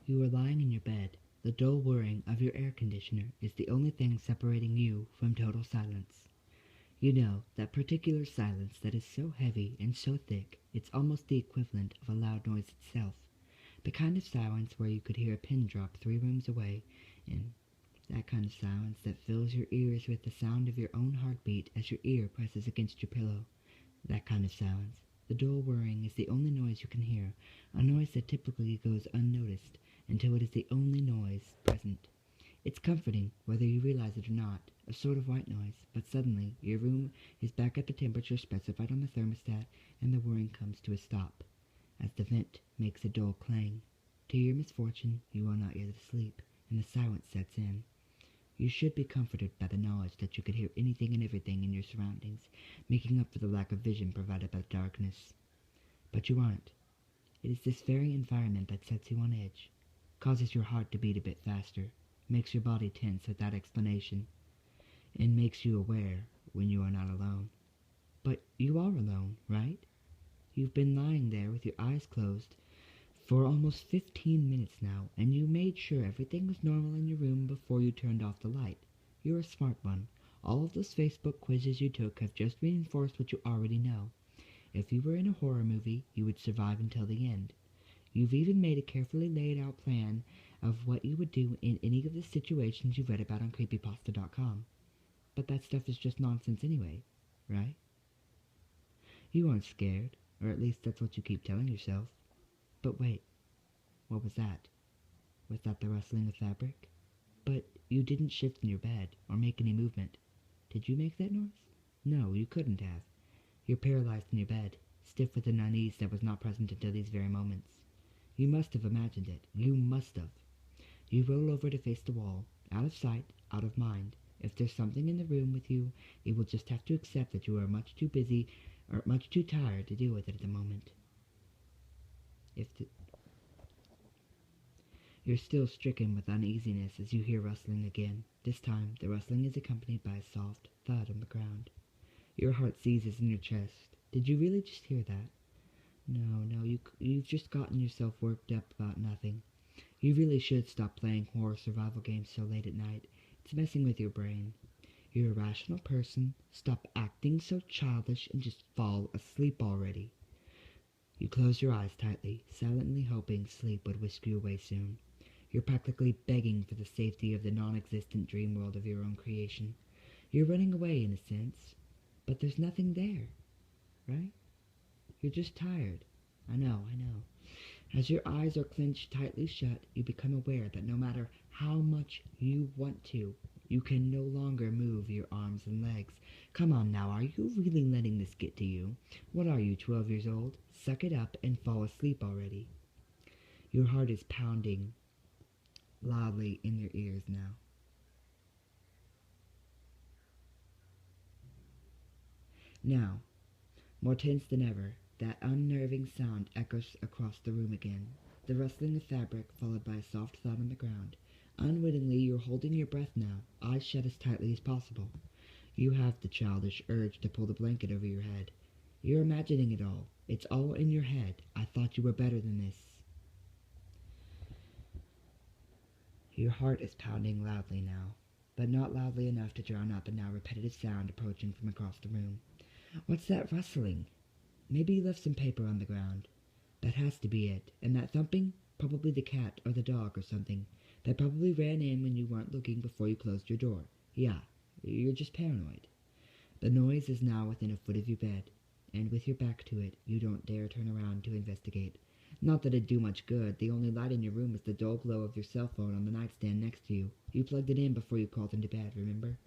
You are lying in your bed. The dull whirring of your air conditioner is the only thing separating you from total silence. You know, that particular silence that is so heavy and so thick it's almost the equivalent of a loud noise itself. The kind of silence where you could hear a pin drop 3 rooms away, and that kind of silence that fills your ears with the sound of your own heartbeat as your ear presses against your pillow. That kind of silence. The dull whirring is the only noise you can hear, a noise that typically goes unnoticed until it is the only noise present. It's comforting, whether you realize it or not, a sort of white noise, but suddenly your room is back at the temperature specified on the thermostat and the whirring comes to a stop, as the vent makes a dull clang. To your misfortune, you are not yet asleep, and the silence sets in. You should be comforted by the knowledge that you could hear anything and everything in your surroundings, making up for the lack of vision provided by the darkness. But you aren't. It is this very environment that sets you on edge, causes your heart to beat a bit faster, makes your body tense without explanation, and makes you aware when you are not alone. But you are alone, right? You've been lying there with your eyes closed for almost 15 minutes now, and you made sure everything was normal in your room before you turned off the light. You're a smart one. All of those Facebook quizzes you took have just reinforced what you already know. If you were in a horror movie, you would survive until the end. You've even made a carefully laid out plan of what you would do in any of the situations you've read about on creepypasta.com. But that stuff is just nonsense anyway, right? You aren't scared, or at least that's what you keep telling yourself. But wait, what was that? Was that the rustling of fabric? But you didn't shift in your bed, or make any movement. Did you make that noise? No, you couldn't have. You're paralyzed in your bed, stiff with an unease that was not present until these very moments. You must have imagined it. You must have. You roll over to face the wall, out of sight, out of mind. If there's something in the room with you, you will just have to accept that you are much too busy or much too tired to deal with it at the moment. You're still stricken with uneasiness as you hear rustling again. This time, the rustling is accompanied by a soft thud on the ground. Your heart seizes in your chest. Did you really just hear that? No, you've just gotten yourself worked up about nothing. You really should stop playing horror survival games so late at night. It's messing with your brain. You're a rational person. Stop acting so childish and just fall asleep already. You close your eyes tightly, silently hoping sleep would whisk you away soon. You're practically begging for the safety of the non-existent dream world of your own creation. You're running away in a sense, but there's nothing there, right? You're just tired. I know. As your eyes are clenched tightly shut, you become aware that no matter how much you want to, you can no longer move your arms and legs. Come on now, are you really letting this get to you? What are you, 12 years old? Suck it up and fall asleep already. Your heart is pounding loudly in your ears now. Now, more tense than ever, that unnerving sound echoes across the room again. The rustling of fabric followed by a soft thud on the ground. Unwittingly, you're holding your breath now, eyes shut as tightly as possible. You have the childish urge to pull the blanket over your head. You're imagining it all. It's all in your head. I thought you were better than this. Your heart is pounding loudly now, but not loudly enough to drown out the now repetitive sound approaching from across the room. What's that rustling? Maybe you left some paper on the ground. That has to be it. And that thumping? Probably the cat or the dog or something. That probably ran in when you weren't looking before you closed your door. Yeah, you're just paranoid. The noise is now within a foot of your bed, and with your back to it, you don't dare turn around to investigate. Not that it'd do much good. The only light in your room is the dull glow of your cell phone on the nightstand next to you. You plugged it in before you crawled into bed, remember?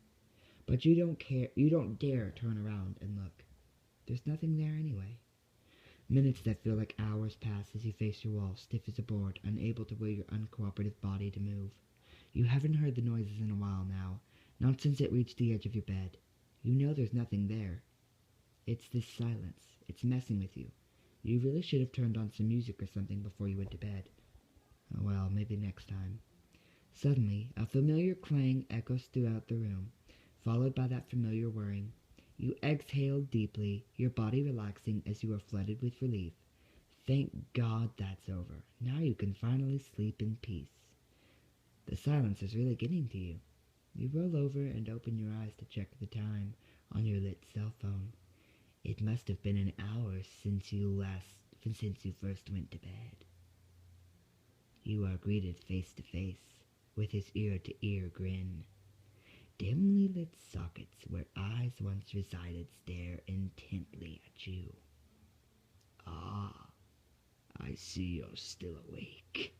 But you don't care. You don't dare turn around and look. There's nothing there anyway. Minutes that feel like hours pass as you face your wall, stiff as a board, unable to will your uncooperative body to move. You haven't heard the noises in a while now, not since it reached the edge of your bed. You know there's nothing there. It's this silence. It's messing with you. You really should have turned on some music or something before you went to bed. Oh well, maybe next time. Suddenly, a familiar clang echoes throughout the room, followed by that familiar whirring. You exhale deeply, your body relaxing as you are flooded with relief. Thank God that's over. Now you can finally sleep in peace. The silence is really getting to you. You roll over and open your eyes to check the time on your lit cell phone. It must have been an hour since you first went to bed. You are greeted face to face with his ear-to-ear grin. Dimly lit sockets where eyes once resided stare intently at you. Ah, I see you're still awake.